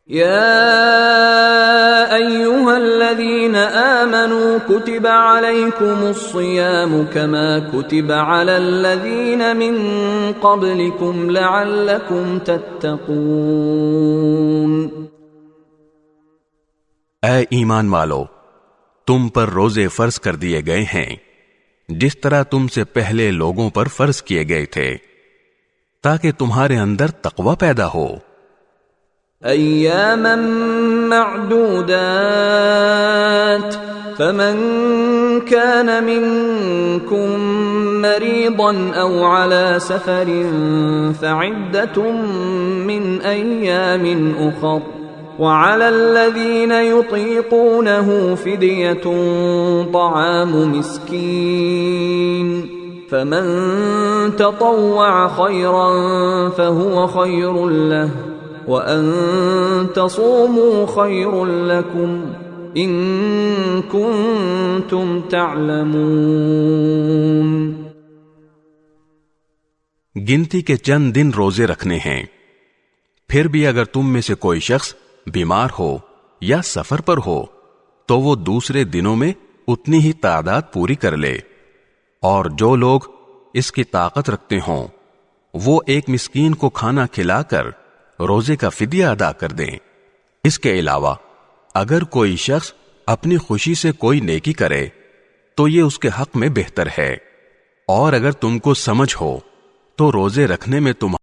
يا أيها الذين آمنوا كتب عليكم الصيام كما كتب على الذين من قبلكم لعلكم تتقون۔ اے ایمان والو، تم پر روزے فرض کر دیے گئے ہیں جس طرح تم سے پہلے لوگوں پر فرض کیے گئے تھے تاکہ تمہارے اندر تقوی پیدا ہو۔ ایاما معدودات فمن كان منكم مريضا او على سفر فعدة من ايام اخر وعلى الذين يطيقونه فدية طعام مسكين فمن تطوع خيرا فهو خير له وأن تصوموا خير لكم إن كنتم تعلمون۔ گنتی کے چند دن روزے رکھنے ہیں، پھر بھی اگر تم میں سے کوئی شخص بیمار ہو یا سفر پر ہو تو وہ دوسرے دنوں میں اتنی ہی تعداد پوری کر لے، اور جو لوگ اس کی طاقت رکھتے ہوں وہ ایک مسکین کو کھانا کھلا کر روزے کا فدیہ ادا کر دیں۔ اس کے علاوہ اگر کوئی شخص اپنی خوشی سے کوئی نیکی کرے تو یہ اس کے حق میں بہتر ہے، اور اگر تم کو سمجھ ہو تو روزے رکھنے میں تمہارا